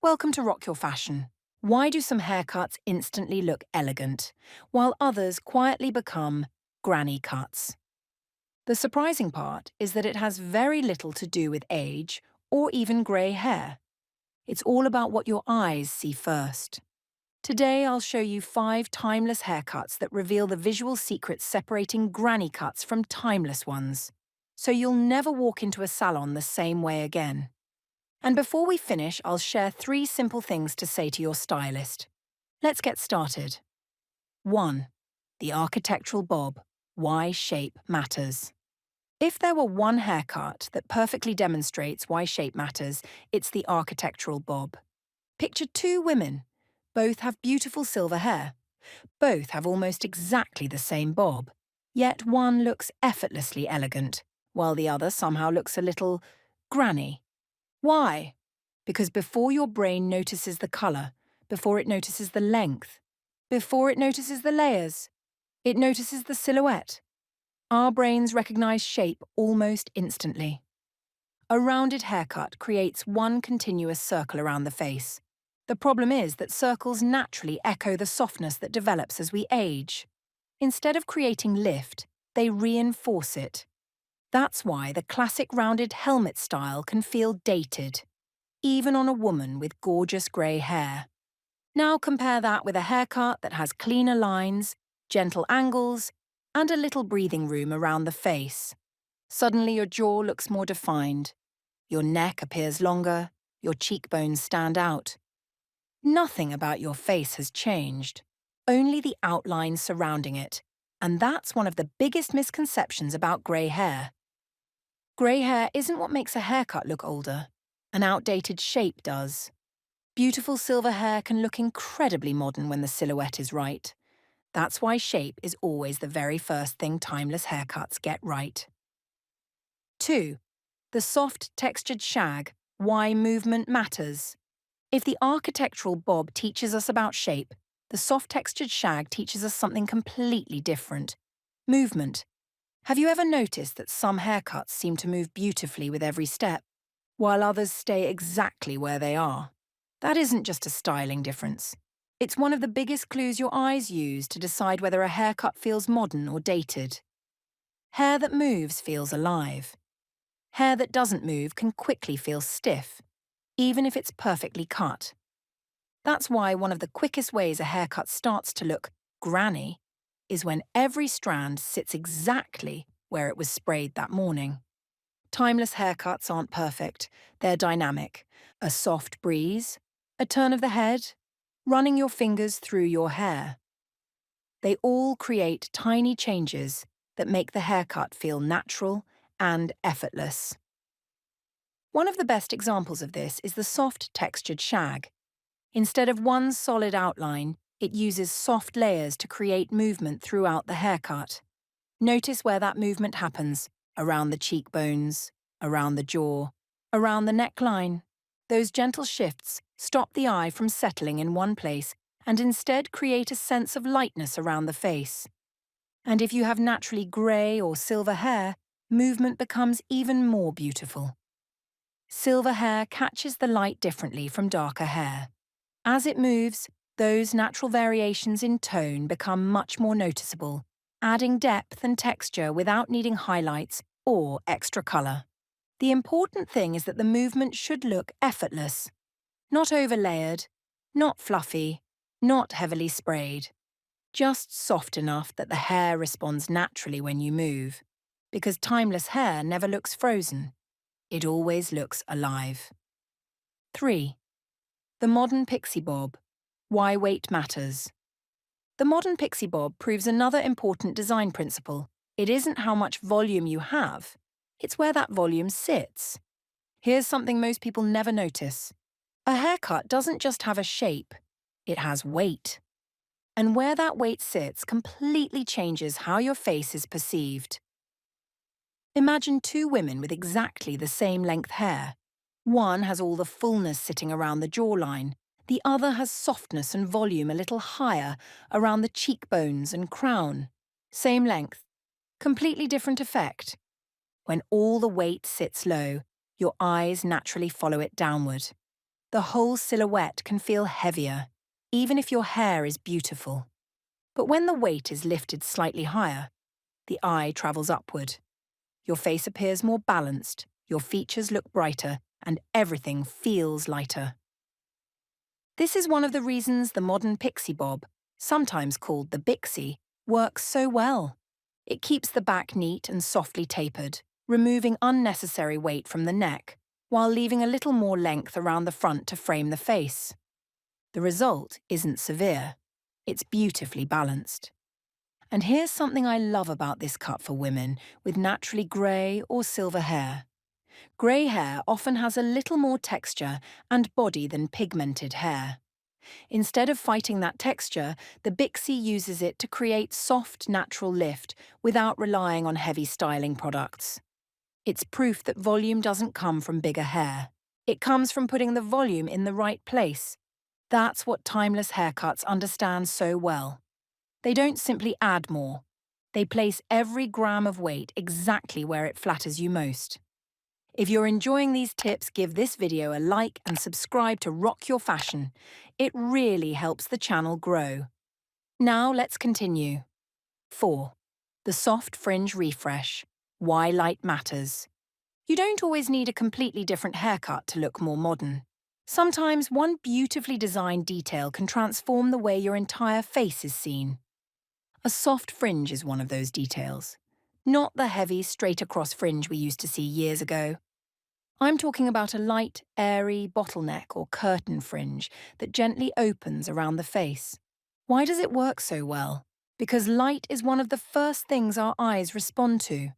Welcome to Rock Your Fashion. Why do some haircuts instantly look elegant, while others quietly become granny cuts? The surprising part is that it has very little to do with age or even grey hair. It's all about what your eyes see first. Today I'll show you 5 timeless haircuts that reveal the visual secrets separating granny cuts from timeless ones, so you'll never walk into a salon the same way again. And before we finish, I'll share 3 simple things to say to your stylist. Let's get started. 1. The architectural bob. Why shape matters. If there were one haircut that perfectly demonstrates why shape matters, it's the architectural bob. Picture 2 women. Both have beautiful silver hair. Both have almost exactly the same bob. Yet one looks effortlessly elegant, while the other somehow looks a little granny. Why? Because before your brain notices the colour, before it notices the length, before it notices the layers, it notices the silhouette. Our brains recognise shape almost instantly. A rounded haircut creates one continuous circle around the face. The problem is that circles naturally echo the softness that develops as we age. Instead of creating lift, they reinforce it. That's why the classic rounded helmet style can feel dated, even on a woman with gorgeous grey hair. Now compare that with a haircut that has cleaner lines, gentle angles, and a little breathing room around the face. Suddenly your jaw looks more defined. Your neck appears longer, your cheekbones stand out. Nothing about your face has changed, only the outline surrounding it, and that's one of the biggest misconceptions about grey hair. Grey hair isn't what makes a haircut look older. An outdated shape does. Beautiful silver hair can look incredibly modern when the silhouette is right. That's why shape is always the very first thing timeless haircuts get right. 2. The soft textured shag. Why movement matters. If the architectural bob teaches us about shape, the soft textured shag teaches us something completely different. Movement. Have you ever noticed that some haircuts seem to move beautifully with every step, while others stay exactly where they are? That isn't just a styling difference. It's one of the biggest clues your eyes use to decide whether a haircut feels modern or dated. Hair that moves feels alive. Hair that doesn't move can quickly feel stiff, even if it's perfectly cut. That's why one of the quickest ways a haircut starts to look granny is when every strand sits exactly where it was sprayed that morning. Timeless haircuts aren't perfect, they're dynamic. A soft breeze, a turn of the head, running your fingers through your hair. They all create tiny changes that make the haircut feel natural and effortless. One of the best examples of this is the soft textured shag. Instead of one solid outline, it uses soft layers to create movement throughout the haircut. Notice where that movement happens, around the cheekbones, around the jaw, around the neckline. Those gentle shifts stop the eye from settling in one place and instead create a sense of lightness around the face. And if you have naturally grey or silver hair, movement becomes even more beautiful. Silver hair catches the light differently from darker hair. As it moves, those natural variations in tone become much more noticeable, adding depth and texture without needing highlights or extra colour. The important thing is that the movement should look effortless, not overlayered, not fluffy, not heavily sprayed. Just soft enough that the hair responds naturally when you move, because timeless hair never looks frozen. It always looks alive. 3. The modern pixie bob. Why weight matters. The modern pixie bob proves another important design principle. It isn't how much volume you have, it's where that volume sits. Here's something most people never notice. A haircut doesn't just have a shape, it has weight. And where that weight sits completely changes how your face is perceived. Imagine 2 women with exactly the same length hair. One has all the fullness sitting around the jawline. The other has softness and volume a little higher around the cheekbones and crown. Same length, completely different effect. When all the weight sits low, your eyes naturally follow it downward. the whole silhouette can feel heavier, even if your hair is beautiful. But when the weight is lifted slightly higher, the eye travels upward. Your face appears more balanced, your features look brighter, and everything feels lighter. This is one of the reasons the modern pixie bob, sometimes called the Bixie, works so well. It keeps the back neat and softly tapered, removing unnecessary weight from the neck, while leaving a little more length around the front to frame the face. The result isn't severe. It's beautifully balanced. And here's something I love about this cut for women with naturally grey or silver hair. Grey hair often has a little more texture and body than pigmented hair. Instead of fighting that texture, the Bixie uses it to create soft, natural lift without relying on heavy styling products. It's proof that volume doesn't come from bigger hair. It comes from putting the volume in the right place. That's what timeless haircuts understand so well. They don't simply add more. They place every gram of weight exactly where it flatters you most. If you're enjoying these tips, give this video a like and subscribe to Rock Your Fashion. It really helps the channel grow. Now let's continue. 4. The soft fringe refresh. Why light matters. You don't always need a completely different haircut to look more modern. Sometimes one beautifully designed detail can transform the way your entire face is seen. A soft fringe is one of those details. Not the heavy, straight-across fringe we used to see years ago. I'm talking about a light, airy bottleneck or curtain fringe that gently opens around the face. Why does it work so well? Because light is one of the first things our eyes respond to.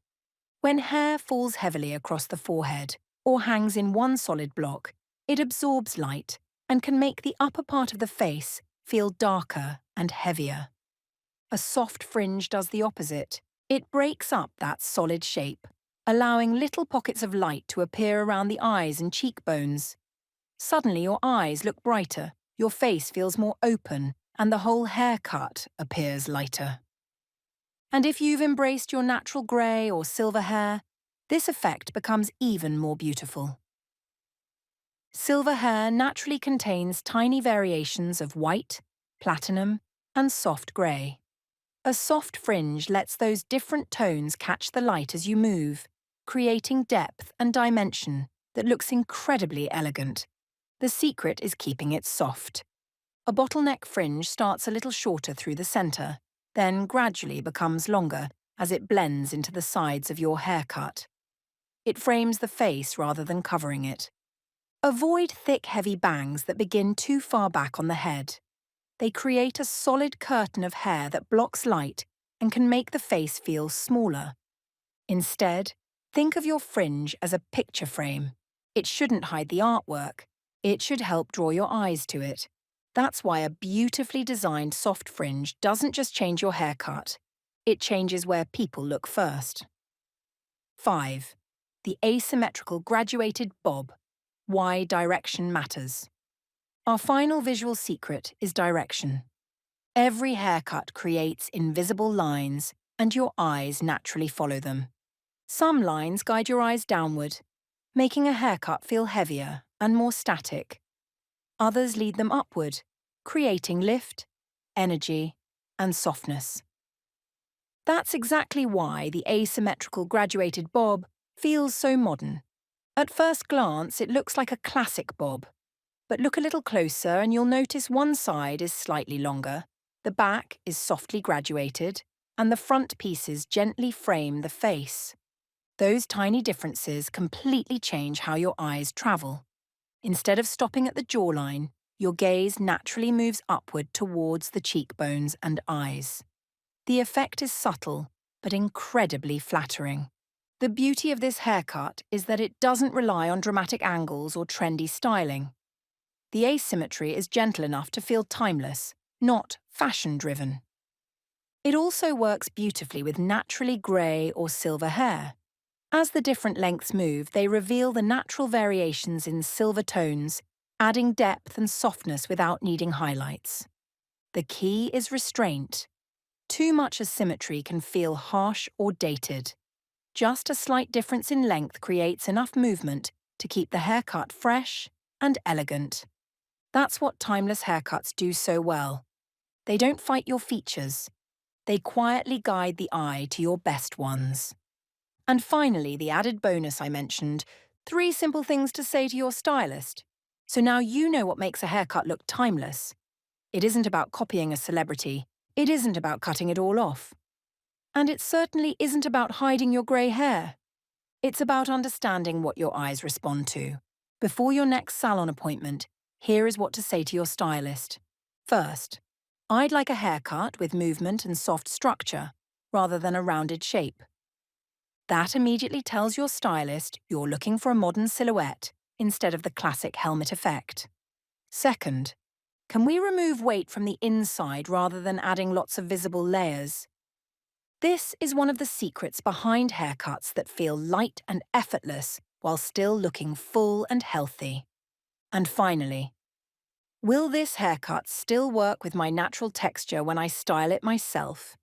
When hair falls heavily across the forehead or hangs in one solid block, it absorbs light and can make the upper part of the face feel darker and heavier. A soft fringe does the opposite. It breaks up that solid shape, allowing little pockets of light to appear around the eyes and cheekbones. Suddenly your eyes look brighter, your face feels more open, and the whole haircut appears lighter. And if you've embraced your natural grey or silver hair, this effect becomes even more beautiful. Silver hair naturally contains tiny variations of white, platinum, and soft grey. A soft fringe lets those different tones catch the light as you move, creating depth and dimension that looks incredibly elegant. The secret is keeping it soft. A bottleneck fringe starts a little shorter through the centre, then gradually becomes longer as it blends into the sides of your haircut. It frames the face rather than covering it. Avoid thick, heavy bangs that begin too far back on the head. They create a solid curtain of hair that blocks light and can make the face feel smaller. Instead, think of your fringe as a picture frame. It shouldn't hide the artwork. It should help draw your eyes to it. That's why a beautifully designed soft fringe doesn't just change your haircut. It changes where people look first. 5. The asymmetrical graduated bob. Why direction matters. Our final visual secret is direction. Every haircut creates invisible lines, and your eyes naturally follow them. Some lines guide your eyes downward, making a haircut feel heavier and more static. Others lead them upward, creating lift, energy, and softness. That's exactly why the asymmetrical graduated bob feels so modern. At first glance, it looks like a classic bob. But look a little closer and you'll notice one side is slightly longer, the back is softly graduated, and the front pieces gently frame the face. Those tiny differences completely change how your eyes travel. Instead of stopping at the jawline, your gaze naturally moves upward towards the cheekbones and eyes. The effect is subtle, but incredibly flattering. The beauty of this haircut is that it doesn't rely on dramatic angles or trendy styling. The asymmetry is gentle enough to feel timeless, not fashion-driven. It also works beautifully with naturally grey or silver hair. As the different lengths move, they reveal the natural variations in silver tones, adding depth and softness without needing highlights. The key is restraint. Too much asymmetry can feel harsh or dated. Just a slight difference in length creates enough movement to keep the haircut fresh and elegant. That's what timeless haircuts do so well. They don't fight your features. They quietly guide the eye to your best ones. And finally, the added bonus I mentioned, 3 simple things to say to your stylist. So now you know what makes a haircut look timeless. It isn't about copying a celebrity. It isn't about cutting it all off. And it certainly isn't about hiding your grey hair. It's about understanding what your eyes respond to. Before your next salon appointment, here is what to say to your stylist. First, I'd like a haircut with movement and soft structure, rather than a rounded shape. That immediately tells your stylist you're looking for a modern silhouette instead of the classic helmet effect. Second, can we remove weight from the inside rather than adding lots of visible layers? This is one of the secrets behind haircuts that feel light and effortless while still looking full and healthy. And finally, will this haircut still work with my natural texture when I style it myself?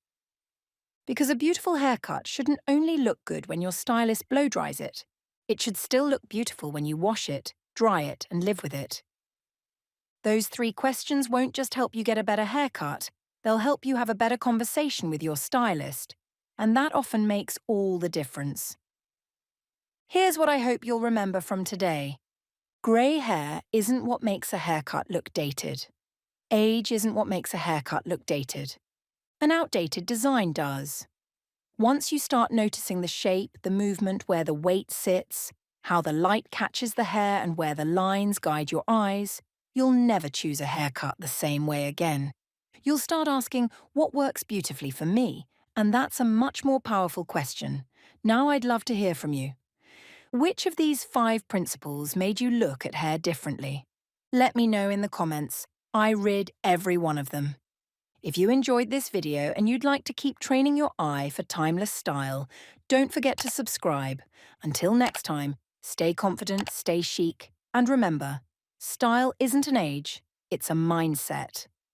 Because a beautiful haircut shouldn't only look good when your stylist blow-dries it. It should still look beautiful when you wash it, dry it, and live with it. Those 3 questions won't just help you get a better haircut, they'll help you have a better conversation with your stylist, and that often makes all the difference. Here's what I hope you'll remember from today. Grey hair isn't what makes a haircut look dated. Age isn't what makes a haircut look dated. An outdated design does. Once you start noticing the shape, the movement, where the weight sits, how the light catches the hair and where the lines guide your eyes, you'll never choose a haircut the same way again. You'll start asking, what works beautifully for me? And that's a much more powerful question. Now I'd love to hear from you. Which of these 5 principles made you look at hair differently? Let me know in the comments. I read every one of them. If you enjoyed this video and you'd like to keep training your eye for timeless style, don't forget to subscribe. Until next time, stay confident, stay chic, and remember, style isn't an age, it's a mindset.